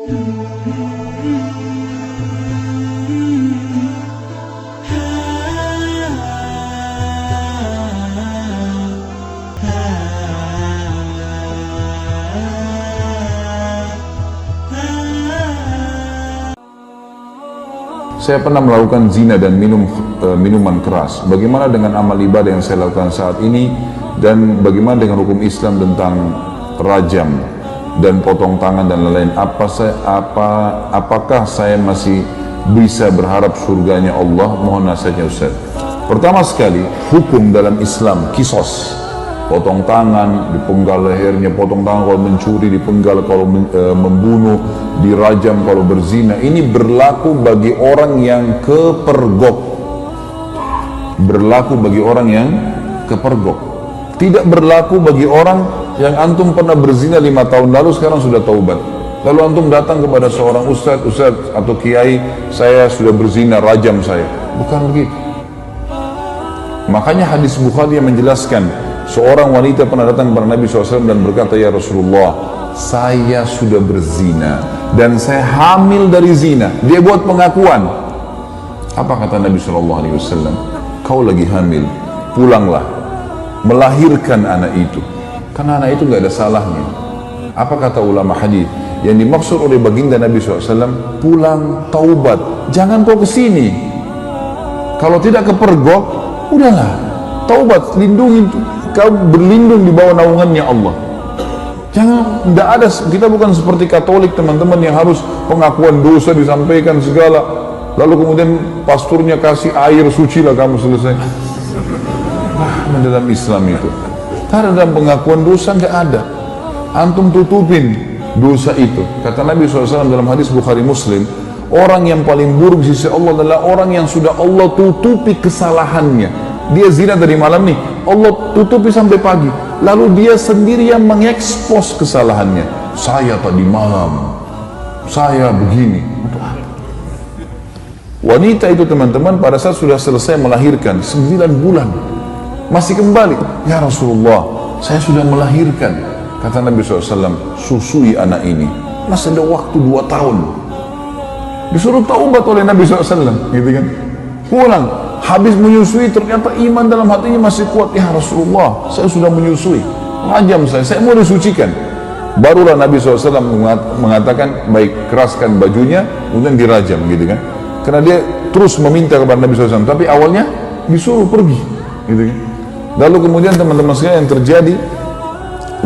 Saya pernah melakukan zina dan minuman keras. Bagaimana dengan amal ibadah yang saya lakukan saat ini, dan bagaimana dengan hukum Islam tentang rajam dan potong tangan dan lain-lain? Apakah saya masih bisa berharap surganya Allah? Mohon nasihatnya Ustaz. Pertama sekali, hukum dalam Islam kisos, potong tangan, dipenggal lehernya, potong tangan kalau mencuri, dipenggal kalau membunuh, dirajam kalau berzina. Ini berlaku bagi orang yang kepergok. Berlaku bagi orang yang kepergok. Tidak berlaku bagi orang yang antum pernah berzina 5 tahun lalu, sekarang sudah taubat. Lalu antum datang kepada seorang ustaz atau kiai, saya sudah berzina, rajam saya. Bukan begitu. Makanya hadis Bukhari yang menjelaskan, seorang wanita pernah datang kepada Nabi SAW dan berkata, ya Rasulullah, saya sudah berzina dan saya hamil dari zina. Dia buat pengakuan. Apa kata Nabi SAW? Kau lagi hamil, pulanglah, melahirkan anak itu, karena anak itu gak ada salahnya. Apa kata ulama hadis? Yang dimaksud oleh baginda Nabi SAW, pulang taubat, jangan kau kesini. Kalau tidak kepergok, udahlah, taubat, lindungi, kau berlindung di bawah naungannya Allah. Jangan, tidak ada, kita bukan seperti Katolik teman-teman yang harus pengakuan dosa disampaikan segala, lalu kemudian pasturnya kasih air suci lah kamu selesai. Dalam Islam itu, karena dalam pengakuan dosa nggak ada, antum tutupin dosa itu. Kata Nabi SAW dalam hadis Bukhari Muslim, orang yang paling buruk di sisi Allah adalah orang yang sudah Allah tutupi kesalahannya. Dia zina dari malam nih, Allah tutupi sampai pagi, lalu dia sendiri yang mengekspos kesalahannya. Saya tadi malam, saya begini. Untuk apa? Wanita itu teman-teman pada saat sudah selesai melahirkan 9 bulan, masih kembali, ya Rasulullah, saya sudah melahirkan. Kata Nabi SAW, susui anak ini, masih ada waktu 2 tahun. Disuruh taubat oleh Nabi SAW, gitu kan? Pulang, habis menyusui, ternyata iman dalam hatinya masih kuat. Ya Rasulullah, saya sudah menyusui, rajam saya mau disucikan. Barulah Nabi SAW mengatakan, baik, keraskan bajunya, kemudian dirajam, gitu kan? Karena dia terus meminta kepada Nabi SAW, tapi awalnya disuruh pergi, gitu kan? Lalu kemudian teman-teman sekalian, yang terjadi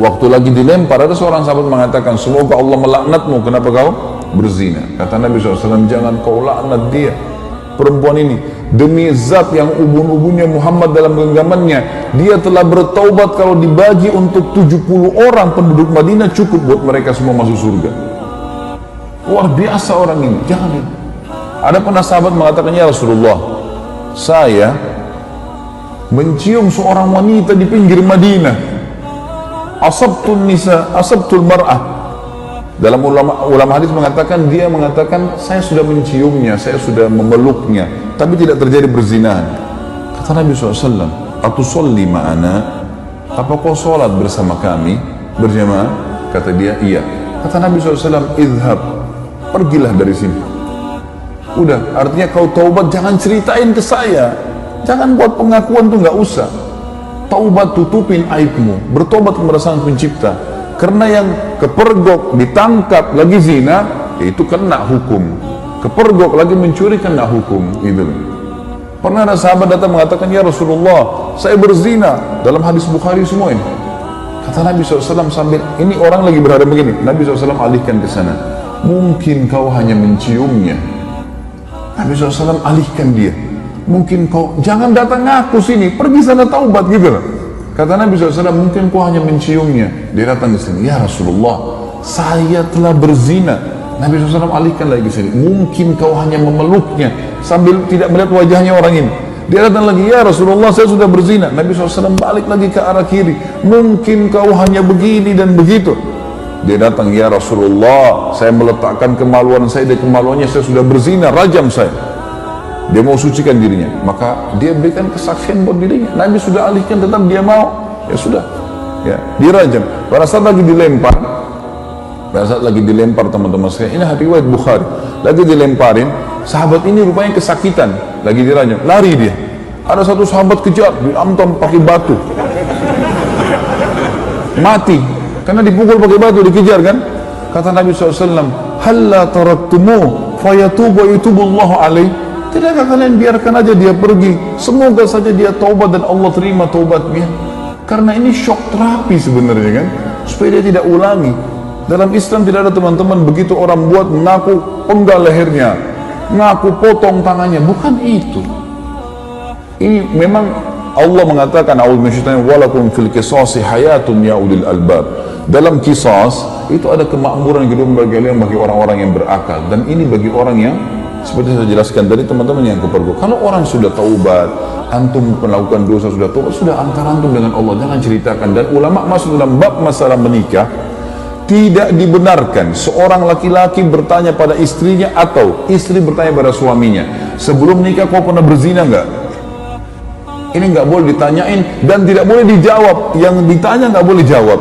waktu lagi dilempar, ada seorang sahabat mengatakan, semoga Allah melaknatmu, kenapa kau berzina? Kata Nabi SAW, jangan kau laknat dia, perempuan ini, demi zat yang ubun-ubunnya Muhammad dalam genggamannya, dia telah bertaubat, kalau dibagi untuk 70 orang penduduk Madinah cukup buat mereka semua masuk surga. Luar biasa orang ini, jangan itu. Ada pernah sahabat mengatakan, ya Rasulullah, saya mencium seorang wanita di pinggir Madinah, asabtul nisa, asabtul mar'ah. Dalam ulama hadis mengatakan, dia mengatakan, saya sudah menciumnya, saya sudah memeluknya, tapi tidak terjadi berzinahan. Kata Nabi SAW, atusolli ma'ana, apa kau sholat bersama kami berjamaah? Kata dia, iya. Kata Nabi SAW, idhab, pergilah dari sini. Udah, artinya kau taubat, jangan ceritain ke saya. Jangan buat pengakuan tuh, nggak usah. Taubat, tutupin aibmu, bertobat kepada Sang Pencipta. Karena yang kepergok, ditangkap lagi zina, itu kena hukum. Kepergok lagi mencuri, kena hukum. Gitu. Pernah ada sahabat datang mengatakan, ya Rasulullah, saya berzina. Dalam hadis Bukhari semua ini. Kata Nabi SAW sambil, ini orang lagi berada begini, Nabi SAW alihkan ke sana. Mungkin kau hanya menciumnya. Nabi SAW alihkan dia. Mungkin kau, jangan datang ngaku sini, pergi sana taubat, gitu loh. Kata Nabi SAW, mungkin kau hanya menciumnya. Dia datang ke sini, ya Rasulullah, saya telah berzina. Nabi SAW alihkan lagi ke sini, mungkin kau hanya memeluknya, sambil tidak melihat wajahnya orang ini. Dia datang lagi, ya Rasulullah, saya sudah berzina. Nabi SAW balik lagi ke arah kiri, mungkin kau hanya begini dan begitu. Dia datang, ya Rasulullah, saya meletakkan kemaluan saya, di kemaluannya saya sudah berzina, rajam saya. Dia mau sucikan dirinya, maka dia berikan kesaksian buat dirinya. Nabi sudah alihkan, tetap dia mau, ya sudah, ya dirajam. Pada saat lagi dilempar, Pada saat lagi dilempar teman-teman sekalian, ini riwayat Bukhari, lagi dilemparin, sahabat ini rupanya kesakitan, lagi dirajam, lari dia. Ada satu sahabat kejar, diamtam pakai batu, mati, karena dipukul pakai batu, dikejar kan. Kata Nabi SAW, halla taraktumu fayatubu yutubullahu alaih. Tidakkah kalian biarkan aja dia pergi, semoga saja dia taubat dan Allah terima taubatnya. Karena ini shock terapi sebenarnya kan, supaya dia tidak ulangi. Dalam Islam tidak ada teman-teman begitu orang buat mengaku penggal lehernya, mengaku potong tangannya, bukan itu. Ini memang Allah mengatakan walakum fil qisasi hayatun ya ulil albab. Dalam qisas itu ada kemakmuran hidup bagi orang-orang yang berakal, dan ini bagi orang yang seperti saya jelaskan dari teman-teman yang kepergok. Kalau orang sudah taubat, antum melakukan dosa sudah taubat, sudah antara antum dengan Allah, jangan ceritakan. Dan ulama masuk dalam bab masalah menikah, tidak dibenarkan seorang laki-laki bertanya pada istrinya atau istri bertanya pada suaminya, sebelum nikah kau pernah berzina enggak? Ini nggak boleh ditanyain dan tidak boleh dijawab. Yang ditanya nggak boleh jawab.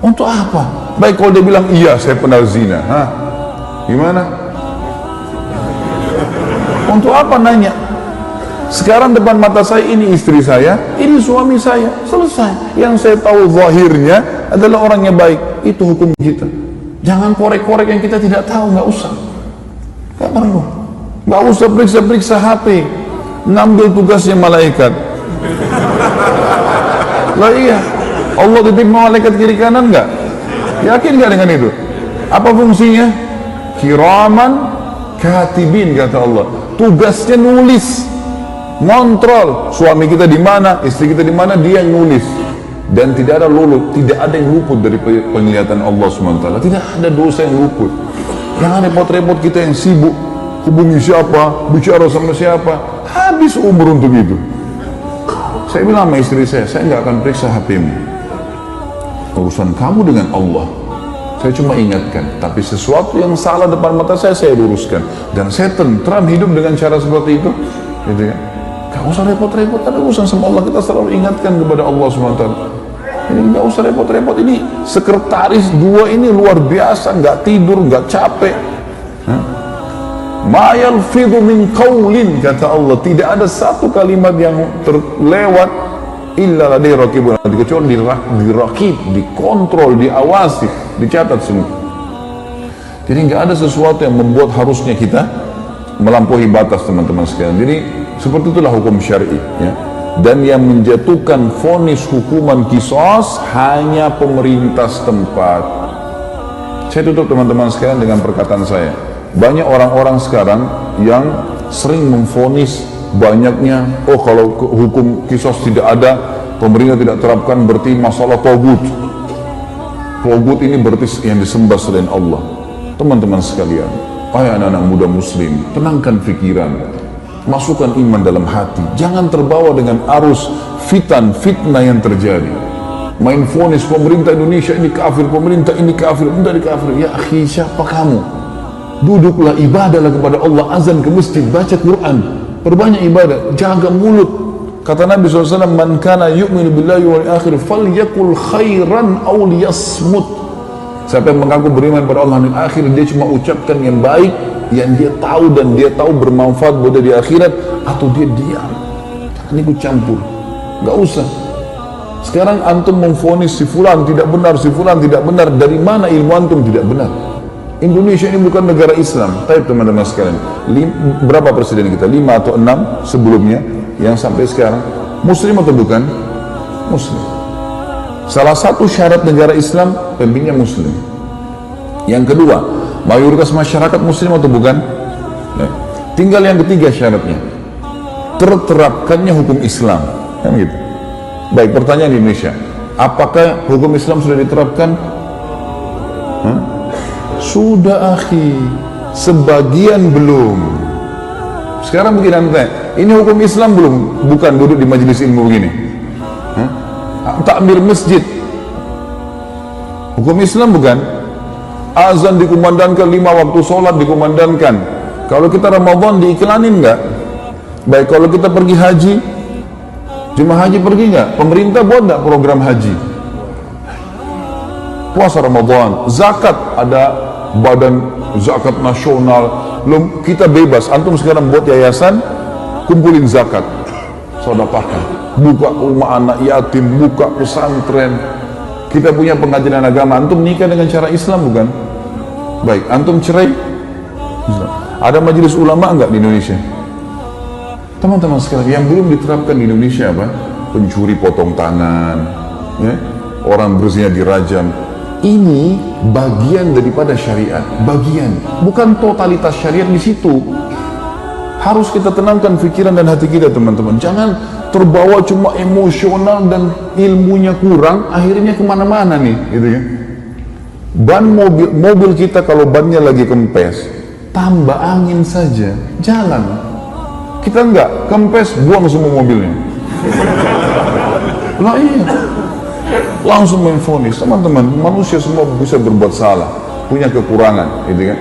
Untuk apa? Baik kalau dia bilang iya saya pernah zina, gimana? Untuk apa nanya? Sekarang depan mata saya ini istri saya, ini suami saya, selesai. Yang saya tahu zahirnya adalah orangnya baik, itu hukum kita. Jangan korek-korek yang kita tidak tahu, nggak usah. Nggak perlu. Nggak usah periksa-periksa HP. Ngambil tugasnya malaikat. Lah iya, Allah titip malaikat kiri kanan enggak? Yakin enggak dengan itu? Apa fungsinya? Kiraman katibin kata Allah. Tugasnya nulis, ngontrol suami kita di mana, istri kita di mana, dia yang nulis. Dan tidak ada luput, tidak ada yang luput dari penglihatan Allah SWT. Tidak ada dosa yang luput. Jangan repot-repot kita yang sibuk hubungi siapa, bicara sama siapa, habis umur untuk itu. Saya bilang sama istri saya nggak akan periksa HP-mu, urusan kamu dengan Allah. Saya cuma ingatkan, tapi sesuatu yang salah depan mata saya luruskan, dan saya tentram hidup dengan cara seperti itu, gitu ya. Gak usah repot-repot, ada urusan sama Allah, kita selalu ingatkan kepada Allah SWT. Ini nggak usah repot-repot, ini sekretaris dua ini luar biasa, nggak tidur, nggak capek. Ma yalfidhu min qawlin kata Allah, tidak ada satu kalimat yang terlewat illa ladai raqibun, kecuali dirakib, dikontrol, diawasi, dicatat semua. Jadi nggak ada sesuatu yang membuat harusnya kita melampaui batas, teman-teman sekalian. Jadi seperti itulah hukum syar'i, ya. Dan yang menjatuhkan vonis hukuman qisas hanya pemerintah setempat. Saya tutup teman-teman sekalian dengan perkataan saya. Banyak orang-orang sekarang yang sering memvonis banyaknya, oh kalau hukum qisas tidak ada, pemerintah tidak terapkan, berarti masalah togut. Togut ini berarti yang disembah selain Allah. Teman-teman sekalian, wahai anak-anak muda muslim, tenangkan pikiran, masukkan iman dalam hati, jangan terbawa dengan arus fitnah yang terjadi. Main vonis pemerintah Indonesia ini kafir, pemerintah ini kafir, pemerintah ini kafir. Ya akhi, siapa kamu? Duduklah, ibadahlah kepada Allah, azan ke masjid, baca Quran, perbanyak ibadah, jaga mulut. Kata Nabi SAW, man kana yu'minu billahi wal akhir falyakul khairan aw liyasmut. Siapa yang mengaku beriman pada Allah dan akhir, dia cuma ucapkan yang baik, yang dia tahu dan dia tahu bermanfaat buat dia di akhirat, atau dia diam. Jangan ikut campur, gak usah. Sekarang antum memvonis si fulan tidak benar, si fulan tidak benar. Dari mana ilmu antum tidak benar? Indonesia ini bukan negara Islam. Tapi teman-teman sekalian, berapa presiden kita? 5 atau 6 sebelumnya yang sampai sekarang muslim atau bukan? Muslim. Salah satu syarat negara Islam, pemimpinnya muslim. Yang kedua, mayoritas masyarakat muslim atau bukan? Nah, tinggal yang ketiga syaratnya, terterapkannya hukum Islam, kan gitu. Baik, pertanyaan di Indonesia, apakah hukum Islam sudah diterapkan? Sudah akhi, sebagian belum. Sekarang begini anda, ini hukum Islam belum? Bukan duduk di majelis ilmu begini. Takbir masjid, hukum Islam bukan? Azan dikumandangkan, 5 waktu sholat dikumandangkan. Kalau kita Ramadan diiklanin enggak? Baik, kalau kita pergi haji, jemaah haji pergi enggak? Pemerintah buat enggak program haji? puasa Ramadan, zakat, ada badan zakat nasional. Kita bebas, antum sekarang buat yayasan, kumpulin zakat, sedekahkan, buka rumah anak yatim, buka pesantren. Kita punya pengajian agama, antum nikah dengan cara Islam bukan? Baik, antum cerai, ada majelis ulama enggak di Indonesia? Teman-teman sekalian, yang belum diterapkan di Indonesia apa? Pencuri potong tangan, ya? Orang berzina dirajam. Ini bagian daripada syariat, bagian, bukan totalitas syariat di situ. Harus kita tenangkan pikiran dan hati kita, teman-teman. Jangan terbawa cuma emosional dan ilmunya kurang, akhirnya kemana-mana nih, gitu ya. Ban mobil kita kalau bannya lagi kempes, tambah angin saja, jalan. Kita enggak, kempes, buang semua mobilnya. Lah iya, langsung menfonis. Teman-teman, manusia semua bisa berbuat salah, punya kekurangan, gitu kan.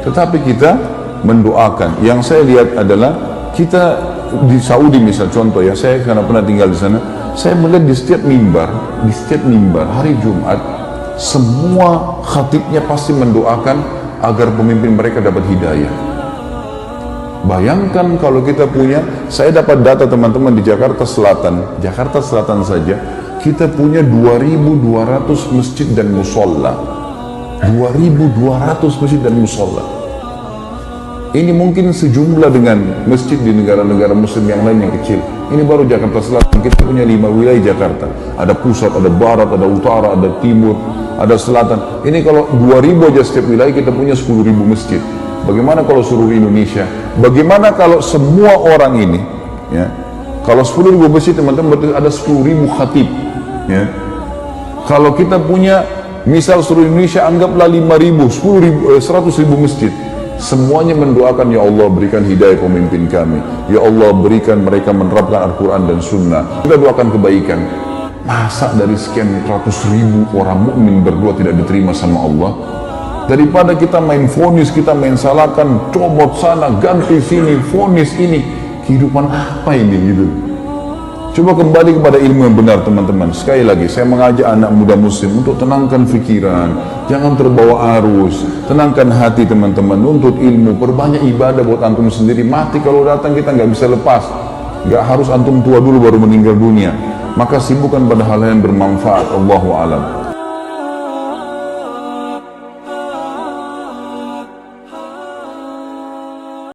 Tetapi kita mendoakan. Yang saya lihat adalah kita di Saudi misal contoh ya, saya karena pernah tinggal di sana, saya melihat di setiap mimbar hari Jumat, semua khatibnya pasti mendoakan agar pemimpin mereka dapat hidayah. Bayangkan kalau kita punya, saya dapat data teman-teman di Jakarta Selatan saja, kita punya 2.200 masjid dan musola. 2.200 masjid dan musola. Ini mungkin sejumlah dengan masjid di negara-negara muslim yang lain yang kecil. Ini baru Jakarta Selatan, kita punya 5 wilayah Jakarta. Ada pusat, ada barat, ada utara, ada timur, ada selatan. Ini kalau 2.000 aja setiap wilayah, kita punya 10.000 masjid. Bagaimana kalau seluruh Indonesia? Bagaimana kalau semua orang ini, ya, kalau 10.000 masjid teman-teman, berarti ada 10.000 khatib, ya. Kalau kita punya, misal seluruh Indonesia anggaplah 5.000, 10.000, 100.000 masjid, semuanya mendoakan, ya Allah berikan hidayah pemimpin kami, ya Allah berikan mereka menerapkan Al-Quran dan Sunnah. Kita doakan kebaikan. Masa dari sekian ratus ribu orang mukmin berdoa tidak diterima sama Allah? Daripada kita main vonis, kita main salahkan, comot sana, ganti sini, vonis ini, kehidupan apa ini gitu? Coba kembali kepada ilmu yang benar, teman-teman. Sekali lagi, saya mengajak anak muda muslim untuk tenangkan pikiran, jangan terbawa arus, tenangkan hati teman-teman, nuntut ilmu, perbanyak ibadah buat antum sendiri. Mati kalau datang kita nggak bisa lepas, nggak harus antum tua dulu baru meninggal dunia. Maka sibukkan pada hal yang bermanfaat. Allahu a'lam.